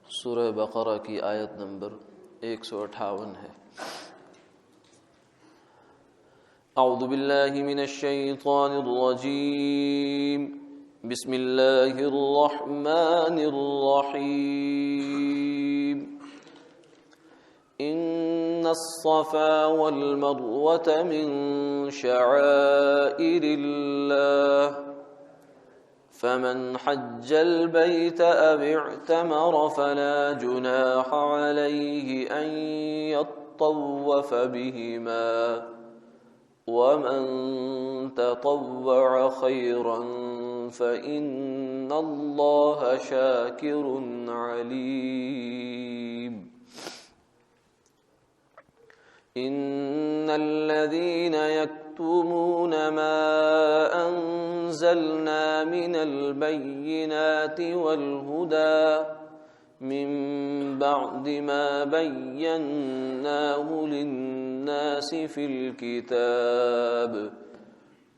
سورہ بقرہ کی آیت نمبر 158 ہے۔ اعوذ باللہ من الشیطان الرجیم، بسم اللہ الرحمن الرحیم۔ ان الصفا والمروة من شعائر اللہ، فمن حج البيت أو اعتمر فلا جناح عليه أن يطوف بهما، ومن تطوع خيرا فإن الله شاكر عليم۔ إن الذين يكتمون ما أنزلنا من البينات والهدى من بعد ما بيناه للناس في الكتاب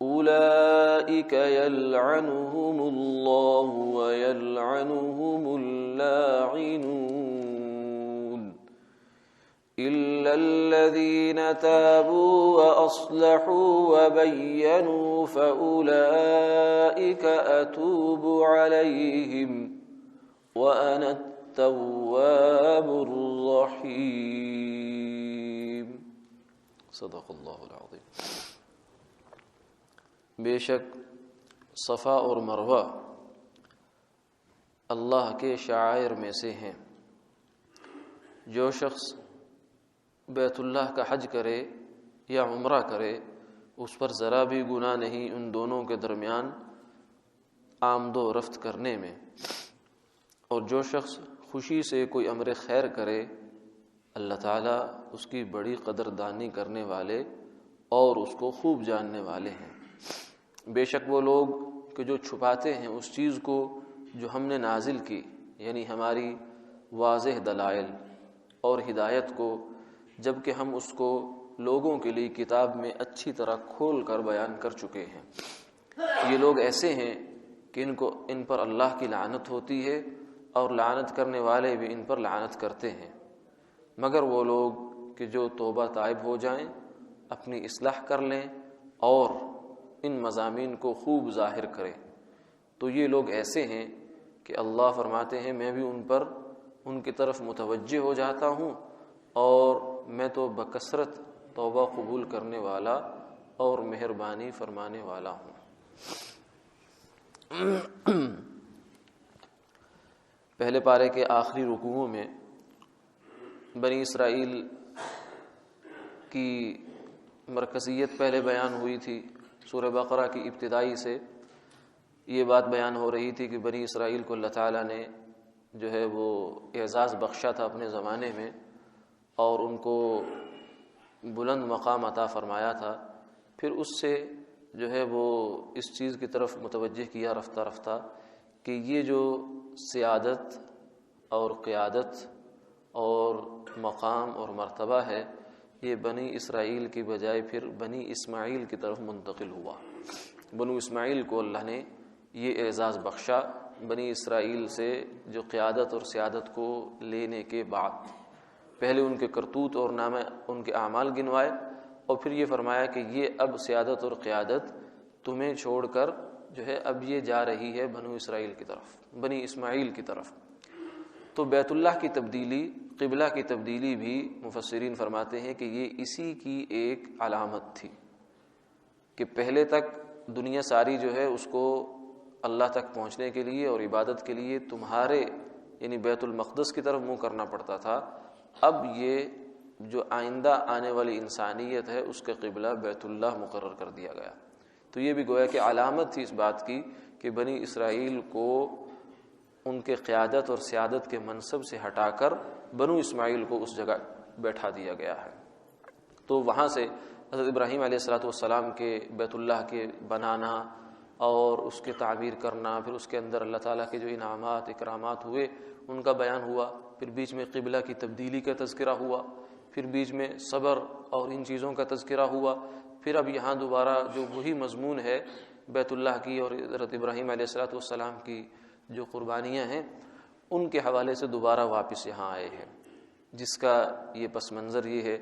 أولئك يلعنهم الله ويلعنهم اللاعنون، إلا الذين تابوا وأصلحوا وبينوا فأولئك أتوب عليهم وأنا التواب الرحيم۔ صدق اللہ العظیم۔ بے شک صفا اور مروہ اللہ کے شعائر میں سے ہیں۔ جو شخص بیت اللہ کا حج کرے یا عمرہ کرے اس پر ذرا بھی گناہ نہیں ان دونوں کے درمیان آمد و رفت کرنے میں، اور جو شخص خوشی سے کوئی امر خیر کرے اللہ تعالیٰ اس کی بڑی قدردانی کرنے والے اور اس کو خوب جاننے والے ہیں۔ بے شک وہ لوگ کہ جو چھپاتے ہیں اس چیز کو جو ہم نے نازل کی، یعنی ہماری واضح دلائل اور ہدایت کو، جبکہ ہم اس کو لوگوں کے لیے کتاب میں اچھی طرح کھول کر بیان کر چکے ہیں، یہ لوگ ایسے ہیں کہ ان پر اللہ کی لعنت ہوتی ہے اور لعنت کرنے والے بھی ان پر لعنت کرتے ہیں، مگر وہ لوگ کہ جو توبہ طائب ہو جائیں، اپنی اصلاح کر لیں اور ان مضامین کو خوب ظاہر کریں، تو یہ لوگ ایسے ہیں کہ اللہ فرماتے ہیں میں بھی ان کی طرف متوجہ ہو جاتا ہوں اور میں تو بکثرت توبہ قبول کرنے والا اور مہربانی فرمانے والا ہوں۔ پہلے پارے کے آخری رکوعوں میں بنی اسرائیل کی مرکزیت پہلے بیان ہوئی تھی۔ سورہ بقرہ کی ابتدائی سے یہ بات بیان ہو رہی تھی کہ بنی اسرائیل کو اللہ تعالیٰ نے جو ہے وہ اعزاز بخشا تھا اپنے زمانے میں اور ان کو بلند مقام عطا فرمایا تھا، پھر اس سے جو ہے وہ اس چیز کی طرف متوجہ کیا رفتہ رفتہ کہ یہ جو سیادت اور قیادت اور مقام اور مرتبہ ہے یہ بنی اسرائیل کی بجائے پھر بنی اسماعیل کی طرف منتقل ہوا۔ بنو اسماعیل کو اللہ نے یہ اعزاز بخشا بنی اسرائیل سے جو قیادت اور سیادت کو لینے کے بعد، پہلے ان کے کرتوت اور نامہ ان کے اعمال گنوائے اور پھر یہ فرمایا کہ یہ اب سیادت اور قیادت تمہیں چھوڑ کر جو ہے اب یہ جا رہی ہے بنو اسرائیل کی طرف، بنی اسماعیل کی طرف۔ تو بیت اللہ کی تبدیلی، قبلہ کی تبدیلی بھی مفسرین فرماتے ہیں کہ یہ اسی کی ایک علامت تھی کہ پہلے تک دنیا ساری جو ہے اس کو اللہ تک پہنچنے کے لیے اور عبادت کے لیے تمہارے یعنی بیت المقدس کی طرف منہ کرنا پڑتا تھا، اب یہ جو آئندہ آنے والی انسانیت ہے اس کا قبلہ بیت اللہ مقرر کر دیا گیا۔ تو یہ بھی گویا کہ علامت تھی اس بات کی کہ بنی اسرائیل کو ان کے قیادت اور سیادت کے منصب سے ہٹا کر بنو اسماعیل کو اس جگہ بیٹھا دیا گیا ہے۔ تو وہاں سے حضرت ابراہیم علیہ السلام کے بیت اللہ کے بنانا اور اس کے تعمیر کرنا، پھر اس کے اندر اللہ تعالیٰ کے جو انعامات اکرامات ہوئے ان کا بیان ہوا، پھر بیچ میں قبلہ کی تبدیلی کا تذکرہ ہوا، پھر بیچ میں صبر اور ان چیزوں کا تذکرہ ہوا، پھر اب یہاں دوبارہ جو وہی مضمون ہے بیت اللہ کی اور حضرت ابراہیم علیہ السلام کی جو قربانیاں ہیں ان کے حوالے سے دوبارہ واپس یہاں آئے ہیں، جس کا یہ پس منظر یہ ہے۔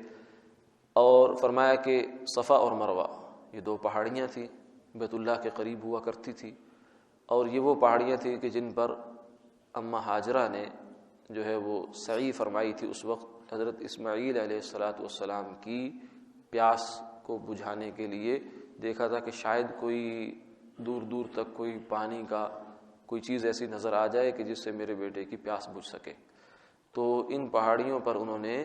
اور فرمایا کہ صفا اور مروہ یہ دو پہاڑیاں تھیں، بیت اللہ کے قریب ہوا کرتی تھی، اور یہ وہ پہاڑیاں تھیں کہ جن پر اماں ہاجرہ نے جو ہے وہ سعی فرمائی تھی اس وقت حضرت اسماعیل علیہ السلام کی پیاس کو بجھانے کے لیے۔ دیکھا تھا کہ شاید کوئی دور دور تک کوئی پانی کا کوئی چیز ایسی نظر آ جائے کہ جس سے میرے بیٹے کی پیاس بجھ سکے، تو ان پہاڑیوں پر انہوں نے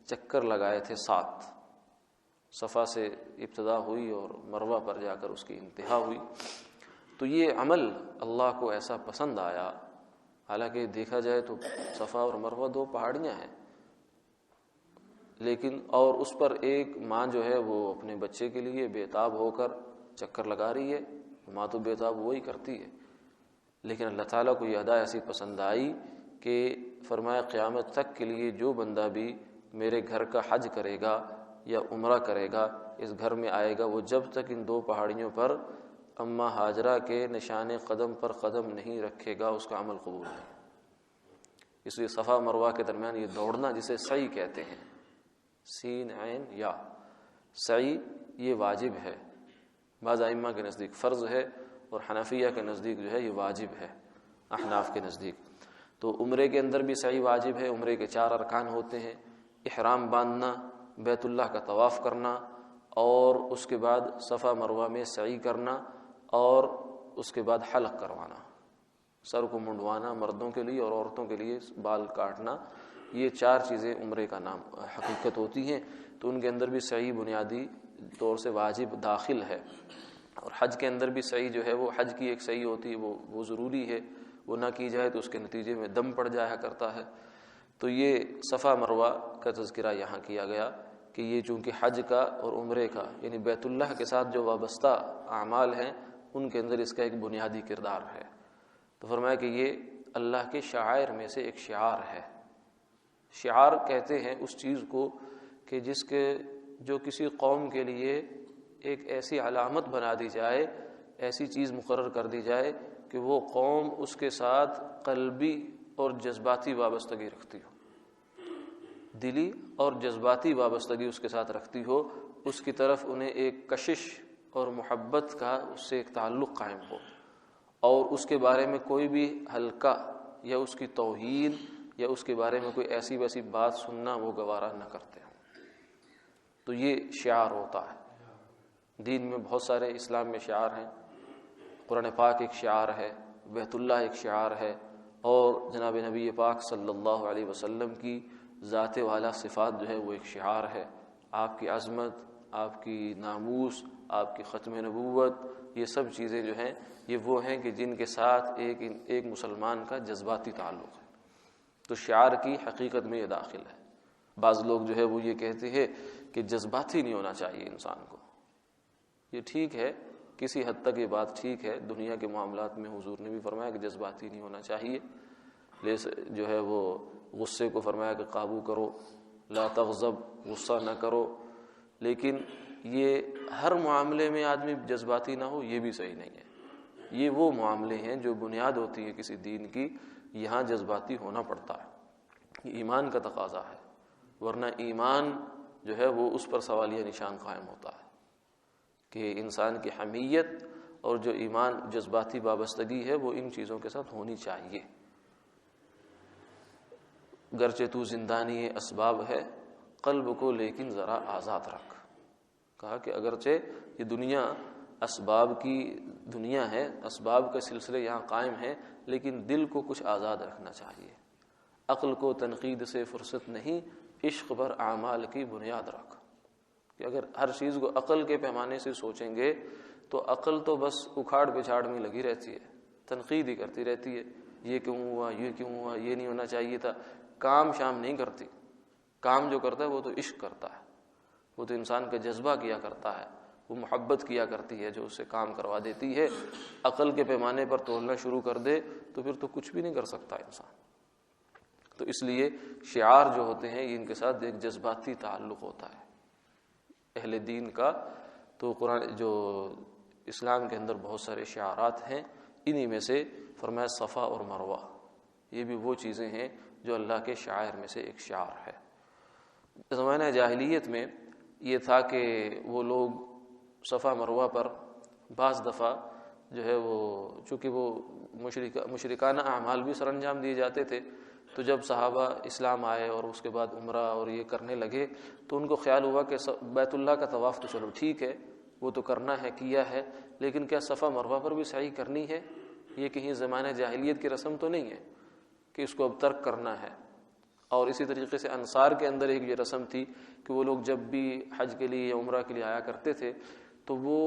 چکر لگائے تھے 7۔ صفا سے ابتدا ہوئی اور مروہ پر جا کر اس کی انتہا ہوئی۔ تو یہ عمل اللہ کو ایسا پسند آیا، حالانکہ دیکھا جائے تو صفا اور مروہ دو پہاڑیاں ہیں، لیکن اور اس پر ایک ماں جو ہے وہ اپنے بچے کے لیے بے تاب ہو کر چکر لگا رہی ہے، ماں تو بے تاب وہی کرتی ہے، لیکن اللہ تعالیٰ کو یہ ادا ایسی پسند آئی کہ فرمایا قیامت تک کے لیے جو بندہ بھی میرے گھر کا حج کرے گا یا عمرہ کرے گا، اس گھر میں آئے گا، وہ جب تک ان دو پہاڑیوں پر اماں ہاجرہ کے نشان قدم پر قدم نہیں رکھے گا اس کا عمل قبول نہیں۔ اس لیے صفا مروہ کے درمیان یہ دوڑنا جسے سعی کہتے ہیں، سین عین یا سعی، یہ واجب ہے، بعض ائمہ کے نزدیک فرض ہے اور حنفیہ کے نزدیک جو ہے یہ واجب ہے، احناف کے نزدیک۔ تو عمرے کے اندر بھی سعی واجب ہے، عمرے کے 4 ارکان ہوتے ہیں، احرام باندھنا، بیت اللہ کا طواف کرنا، اور اس کے بعد صفا مروہ میں سعی کرنا، اور اس کے بعد حلق کروانا، سر کو منڈوانا مردوں کے لیے اور عورتوں کے لیے بال کاٹنا، یہ 4 چیزیں عمرے کا نام حقیقت ہوتی ہیں۔ تو ان کے اندر بھی سعی بنیادی طور سے واجب داخل ہے، اور حج کے اندر بھی سعی جو ہے وہ حج کی ایک سعی ہوتی ہے، وہ ضروری ہے، وہ نہ کی جائے تو اس کے نتیجے میں دم پڑ جایا کرتا ہے۔ تو یہ صفا مروہ کا تذکرہ یہاں کیا گیا کہ یہ چونکہ حج کا اور عمرے کا یعنی بیت اللہ کے ساتھ جو وابستہ اعمال ہیں ان کے اندر اس کا ایک بنیادی کردار ہے۔ تو فرمایا کہ یہ اللہ کے شعائر میں سے ایک شعار ہے۔ شعار کہتے ہیں اس چیز کو کہ جس کے جو کسی قوم کے لیے ایک ایسی علامت بنا دی جائے، ایسی چیز مقرر کر دی جائے کہ وہ قوم اس کے ساتھ قلبی اور جذباتی وابستگی رکھتی ہو، دلی اور جذباتی وابستگی اس کے ساتھ رکھتی ہو، اس کی طرف انہیں ایک کشش اور محبت کا اس سے ایک تعلق قائم ہو، اور اس کے بارے میں کوئی بھی ہلکا یا اس کی توہین یا اس کے بارے میں کوئی ایسی ویسی بات سننا وہ گوارا نہ کرتے ہوں۔ تو یہ شعار ہوتا ہے۔ دین میں بہت سارے اسلام میں شعار ہیں، قرآن پاک ایک شعار ہے، بیت اللہ ایک شعار ہے، اور جناب نبی پاک صلی اللہ علیہ وسلم کی ذات والا صفات جو ہے وہ ایک شعار ہے۔ آپ کی عظمت، آپ کی ناموس، آپ کی ختم نبوت، یہ سب چیزیں جو ہیں یہ وہ ہیں کہ جن کے ساتھ ایک مسلمان کا جذباتی تعلق ہے۔ تو شعار کی حقیقت میں یہ داخل ہے۔ بعض لوگ جو ہے وہ یہ کہتے ہیں کہ جذباتی نہیں ہونا چاہیے انسان کو، یہ ٹھیک ہے، کسی حد تک یہ بات ٹھیک ہے، دنیا کے معاملات میں حضور نے بھی فرمایا کہ جذباتی نہیں ہونا چاہیے، جو ہے وہ غصے کو فرمایا کہ قابو کرو، لا تغضب، غصہ نہ کرو، لیکن یہ ہر معاملے میں آدمی جذباتی نہ ہو یہ بھی صحیح نہیں ہے۔ یہ وہ معاملے ہیں جو بنیاد ہوتی ہے کسی دین کی، یہاں جذباتی ہونا پڑتا ہے، یہ ایمان کا تقاضا ہے، ورنہ ایمان جو ہے وہ اس پر سوالیہ نشان قائم ہوتا ہے کہ انسان کی حمیت اور جو ایمان جذباتی وابستگی ہے وہ ان چیزوں کے ساتھ ہونی چاہیے۔ گرچہ تو زندانی اسباب ہے، قلب کو لیکن ذرا آزاد رکھ۔ کہا کہ اگرچہ یہ دنیا اسباب کی دنیا ہے، اسباب کا سلسلے یہاں قائم ہے، لیکن دل کو کچھ آزاد رکھنا چاہیے۔ عقل کو تنقید سے فرصت نہیں، عشق پر اعمال کی بنیاد رکھ۔ کہ اگر ہر چیز کو عقل کے پیمانے سے سوچیں گے تو عقل تو بس اکھاڑ پچھاڑ میں لگی رہتی ہے، تنقید ہی کرتی رہتی ہے، یہ کیوں ہوا، یہ کیوں ہوا، یہ نہیں ہونا چاہیے تھا، کام شام نہیں کرتی۔ کام جو کرتا ہے وہ تو عشق کرتا ہے، وہ تو انسان کا جذبہ کیا کرتا ہے، وہ محبت کیا کرتی ہے جو اسے کام کروا دیتی ہے۔ عقل کے پیمانے پر تولنا شروع کر دے تو پھر تو کچھ بھی نہیں کر سکتا انسان۔ تو اس لیے شعار جو ہوتے ہیں ان کے ساتھ ایک جذباتی تعلق ہوتا ہے اہل دین کا۔ تو قرآن جو اسلام کے اندر بہت سارے شعارات ہیں، انہی میں سے فرمایا صفا اور مروہ، یہ بھی وہ چیزیں ہیں جو اللہ کے شعائر میں سے ایک شعار ہے۔ زمانہ جاہلیت میں یہ تھا کہ وہ لوگ صفا مروہ پر بعض دفعہ جو ہے وہ چونکہ وہ مشرکانہ اعمال بھی سر انجام دیے جاتے تھے، تو جب صحابہ اسلام آئے اور اس کے بعد عمرہ اور یہ کرنے لگے تو ان کو خیال ہوا کہ بیت اللہ کا طواف تو چلو ٹھیک ہے، وہ تو کرنا ہے، کیا ہے، لیکن کیا صفا مروہ پر بھی سعی کرنی ہے؟ یہ کہیں زمانہ جاہلیت کی رسم تو نہیں ہے کہ اس کو اب ترک کرنا ہے۔ اور اسی طریقے سے انصار کے اندر ایک یہ رسم تھی کہ وہ لوگ جب بھی حج کے لیے یا عمرہ کے لیے آیا کرتے تھے تو وہ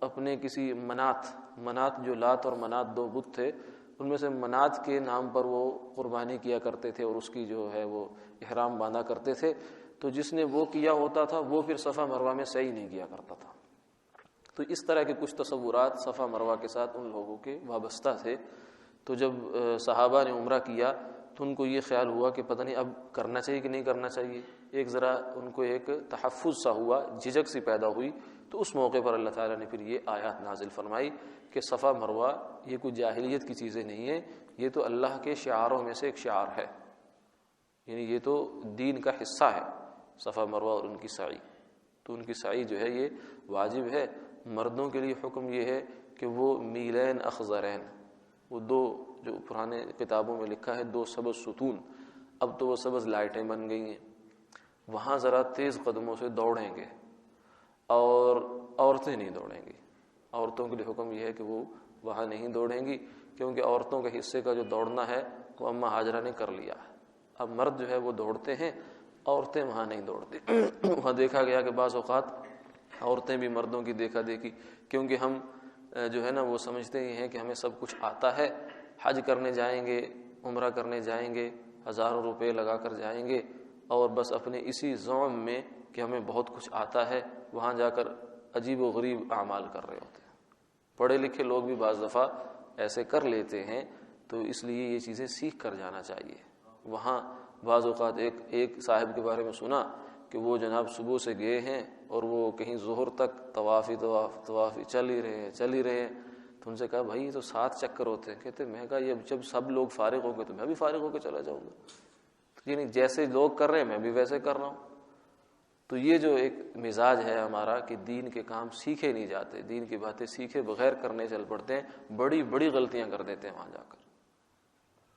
اپنے کسی منات جو لات اور منات دو بت تھے، ان میں سے منات کے نام پر وہ قربانی کیا کرتے تھے اور اس کی جو ہے وہ احرام باندھا کرتے تھے، تو جس نے وہ کیا ہوتا تھا وہ پھر صفا مروہ میں سعی نہیں کیا کرتا تھا۔ تو اس طرح کے کچھ تصورات صفا مروہ کے ساتھ ان لوگوں کے وابستہ تھے۔ تو جب صحابہ نے عمرہ کیا تو ان کو یہ خیال ہوا کہ پتہ نہیں اب کرنا چاہیے کہ نہیں کرنا چاہیے، ایک ذرا ان کو ایک تحفظ سا ہوا، جھجک سی پیدا ہوئی۔ تو اس موقع پر اللہ تعالیٰ نے پھر یہ آیات نازل فرمائی کہ صفا مروہ یہ کوئی جاہلیت کی چیزیں نہیں ہیں، یہ تو اللہ کے شعاروں میں سے ایک شعار ہے، یعنی یہ تو دین کا حصہ ہے صفا مروہ اور ان کی سعی۔ تو ان کی سعی جو ہے یہ واجب ہے۔ مردوں کے لیے حکم یہ ہے کہ وہ میلین اخضرین، وہ دو جو پرانے کتابوں میں لکھا ہے 2 سبز ستون، اب تو وہ سبز لائٹیں بن گئی ہیں، وہاں ذرا تیز قدموں سے دوڑیں گے، اور عورتیں نہیں دوڑیں گی۔ عورتوں کے لیے حکم یہ ہے کہ وہ وہاں نہیں دوڑیں گی، کیونکہ عورتوں کے حصے کا جو دوڑنا ہے وہ اماں ہاجرہ نے کر لیا۔ اب مرد جو ہے وہ دوڑتے ہیں، عورتیں وہاں نہیں دوڑتی۔ وہاں دیکھا گیا کہ بعض اوقات عورتیں بھی مردوں کی دیکھا دیکھی، کیونکہ ہم جو ہے نا وہ سمجھتے ہی ہیں کہ ہمیں سب کچھ آتا ہے، حج کرنے جائیں گے، عمرہ کرنے جائیں گے، ہزاروں روپے لگا کر جائیں گے، اور بس اپنے اسی زعم میں کہ ہمیں بہت کچھ آتا ہے وہاں جا کر عجیب و غریب اعمال کر رہے ہوتے ہیں۔ پڑھے لکھے لوگ بھی بعض دفعہ ایسے کر لیتے ہیں، تو اس لیے یہ چیزیں سیکھ کر جانا چاہیے۔ وہاں بعض اوقات ایک صاحب کے بارے میں سنا کہ وہ جناب صبح سے گئے ہیں اور وہ کہیں ظہر تک طواف چل ہی رہے ہیں۔ تو ان سے کہا بھائی یہ تو 7 چکر ہوتے ہیں۔ کہتے میں کہا یہ جب سب لوگ فارغ ہو گئے تو میں بھی فارغ ہو کے چلا جاؤں گا، یعنی جیسے لوگ کر رہے ہیں میں بھی ویسے کر رہا ہوں۔ تو یہ جو ایک مزاج ہے ہمارا کہ دین کے کام سیکھے نہیں جاتے، دین کی باتیں سیکھے بغیر کرنے چل پڑتے ہیں، بڑی بڑی غلطیاں کر دیتے ہیں وہاں جا کر۔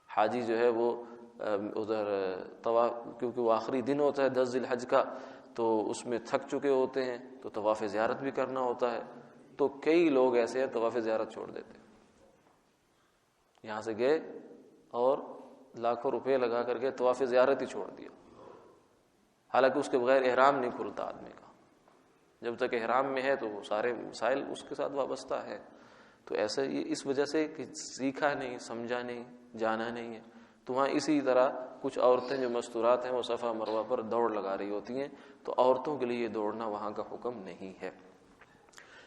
حاجی جو ہے وہ ادھر طواف، کیونکہ وہ آخری دن ہوتا ہے 10 ذی الحج کا، تو اس میں تھک چکے ہوتے ہیں، تو طواف زیارت بھی کرنا ہوتا ہے، تو کئی لوگ ایسے ہیں طواف زیارت چھوڑ دیتے ہیں۔ یہاں سے گئے اور لاکھوں روپے لگا کر کے طواف زیارت ہی چھوڑ دیا، حالانکہ اس کے بغیر احرام نہیں کھلتا آدمی کا۔ جب تک احرام میں ہے تو وہ سارے مسائل اس کے ساتھ وابستہ ہے۔ تو ایسا یہ اس وجہ سے کہ سیکھا نہیں، سمجھا نہیں، جانا نہیں ہے۔ تو وہاں اسی طرح کچھ عورتیں جو مستورات ہیں وہ صفا مروہ پر دوڑ لگا رہی ہوتی ہیں، تو عورتوں کے لیے دوڑنا وہاں کا حکم نہیں ہے۔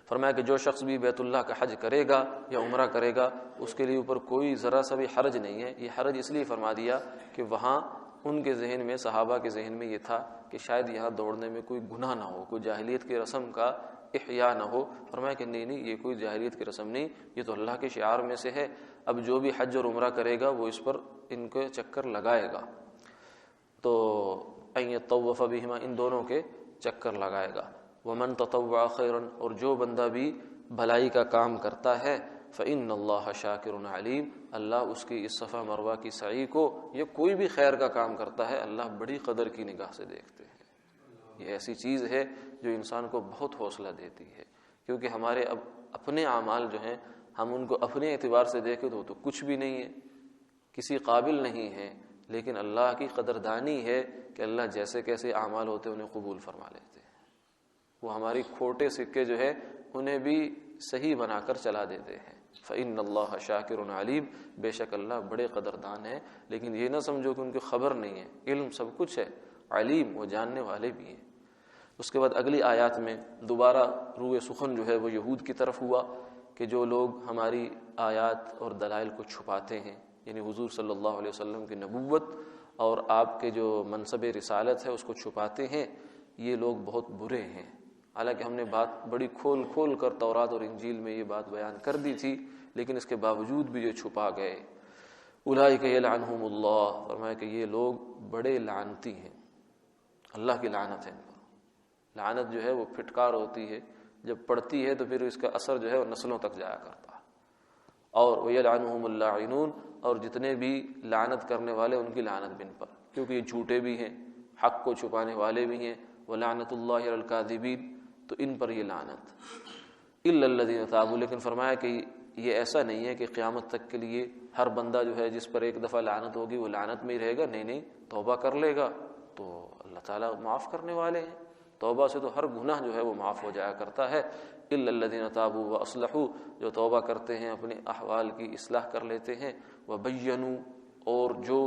فرمایا کہ جو شخص بھی بیت اللہ کا حج کرے گا یا عمرہ کرے گا اس کے لیے اوپر کوئی ذرا سا بھی حرج نہیں ہے۔ یہ حرج اس لیے فرما دیا کہ وہاں ان کے ذہن میں، صحابہ کے ذہن میں یہ تھا کہ شاید یہاں دوڑنے میں کوئی گناہ نہ ہو، کوئی جاہلیت کی رسم کا احیاء نہ ہو۔ فرمایا کہ نہیں یہ کوئی جاہلیت کی رسم نہیں، یہ تو اللہ کے شعار میں سے ہے۔ اب جو بھی حج اور عمرہ کرے گا وہ اس پر ان کے چکر لگائے گا، تو ان یطوف بہما، ان دونوں کے چکر لگائے گا۔ ومن تطوع خیرا، اور جو بندہ بھی بھلائی کا کام کرتا ہے، فإن اللہ شاکر علیم، اللہ اس کی اس صفا مروہ کی سعی کو، یہ کوئی بھی خیر کا کام کرتا ہے اللہ بڑی قدر کی نگاہ سے دیکھتے ہیں۔ یہ ایسی چیز ہے جو انسان کو بہت حوصلہ دیتی ہے، کیونکہ ہمارے اب اپنے اعمال جو ہیں ہم ان کو اپنے اعتبار سے دیکھیں تو کچھ بھی نہیں ہے، کسی قابل نہیں ہے، لیکن اللہ کی قدردانی ہے کہ اللہ جیسے کیسے اعمال ہوتے ہیں انہیں قبول فرما لیتے ہیں۔ وہ ہماری کھوٹے سکے جو ہے انہیں بھی صحیح بنا کر چلا دیتے ہیں۔ فإن اللہ شاکر علیم، بے شک اللہ بڑے قدردان ہیں، لیکن یہ نہ سمجھو کہ ان کی خبر نہیں ہے، علم سب کچھ ہے، علیم وہ جاننے والے بھی ہیں۔ اس کے بعد اگلی آیات میں دوبارہ روئے سخن جو ہے وہ یہود کی طرف ہوا کہ جو لوگ ہماری آیات اور دلائل کو چھپاتے ہیں، یعنی حضور صلی اللہ علیہ وسلم کی نبوت اور آپ کے جو منصب رسالت ہے اس کو چھپاتے ہیں، یہ لوگ بہت برے ہیں، حالانکہ ہم نے بات بڑی کھول کھول کر تورات اور انجیل میں یہ بات بیان کر دی تھی، لیکن اس کے باوجود بھی یہ چھپا گئے۔ اولئک یلعنہم اللہ، فرمایا کہ یہ لوگ بڑے لعنتی ہیں، اللہ کی لعنت ہے ان پر۔ لعنت جو ہے وہ پھٹکار ہوتی ہے، جب پڑتی ہے تو پھر اس کا اثر جو ہے وہ نسلوں تک جایا کرتا ہے۔ اور ویلعنہم اللاعنون، اور جتنے بھی لعنت کرنے والے ان کی لعنت بھی ان پر، کیونکہ یہ جھوٹے بھی ہیں، حق کو چھپانے والے بھی ہیں۔ ولعنت اللہ علی الکاذبین، تو ان پر یہ لعنت۔ الا الذین تابوا، لیکن فرمایا کہ یہ ایسا نہیں ہے کہ قیامت تک کے لیے ہر بندہ جو ہے جس پر ایک دفعہ لعنت ہوگی وہ لعنت میں ہی رہے گا، نہیں، توبہ کر لے گا تو اللہ تعالیٰ معاف کرنے والے ہیں۔ توبہ سے تو ہر گناہ جو ہے وہ معاف ہو جایا کرتا ہے۔ الا الذین تابوا واصلحوا، جو توبہ کرتے ہیں، اپنے احوال کی اصلاح کر لیتے ہیں۔ وبینوا، اور جو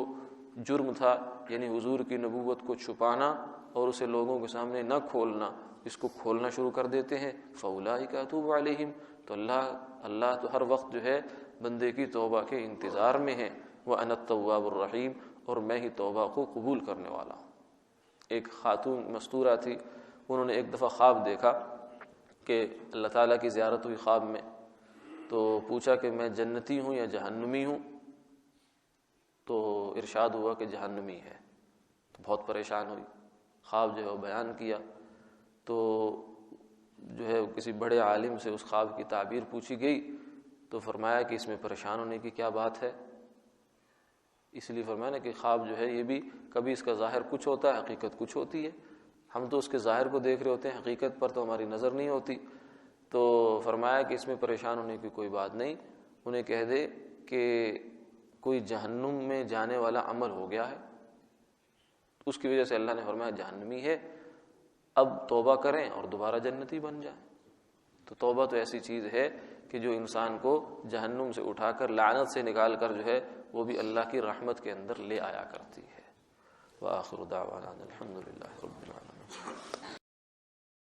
جرم تھا یعنی حضور کی نبوت کو چھپانا اور اسے لوگوں کے سامنے نہ کھولنا، اس کو کھولنا شروع کر دیتے ہیں، فاولئک اتوب علیہم، تو اللہ تو ہر وقت جو ہے بندے کی توبہ کے انتظار میں ہے۔ وانا التواب الرحیم، اور میں ہی توبہ کو قبول کرنے والا ہوں۔ ایک خاتون مستورہ تھی، انہوں نے ایک دفعہ خواب دیکھا کہ اللہ تعالیٰ کی زیارت ہوئی خواب میں، تو پوچھا کہ میں جنتی ہوں یا جہنمی ہوں؟ تو ارشاد ہوا کہ جہنمی ہے۔ تو بہت پریشان ہوئی، خواب جو ہے وہ بیان کیا، تو جو ہے کسی بڑے عالم سے اس خواب کی تعبیر پوچھی گئی، تو فرمایا کہ اس میں پریشان ہونے کی کیا بات ہے؟ اس لیے فرمایا نا کہ خواب جو ہے یہ بھی کبھی اس کا ظاہر کچھ ہوتا ہے، حقیقت کچھ ہوتی ہے۔ ہم تو اس کے ظاہر کو دیکھ رہے ہوتے ہیں، حقیقت پر تو ہماری نظر نہیں ہوتی۔ تو فرمایا کہ اس میں پریشان ہونے کی کوئی بات نہیں، انہیں کہہ دے کہ کوئی جہنم میں جانے والا عمل ہو گیا ہے، اس کی وجہ سے اللہ نے فرمایا جہنمی ہے، اب توبہ کریں اور دوبارہ جنتی بن جائیں۔ تو توبہ تو ایسی چیز ہے کہ جو انسان کو جہنم سے اٹھا کر لعنت سے نکال کر جو ہے وہ بھی اللہ کی رحمت کے اندر لے آیا کرتی ہے۔ وآخر دعوانا الحمد للہ رب العالمین۔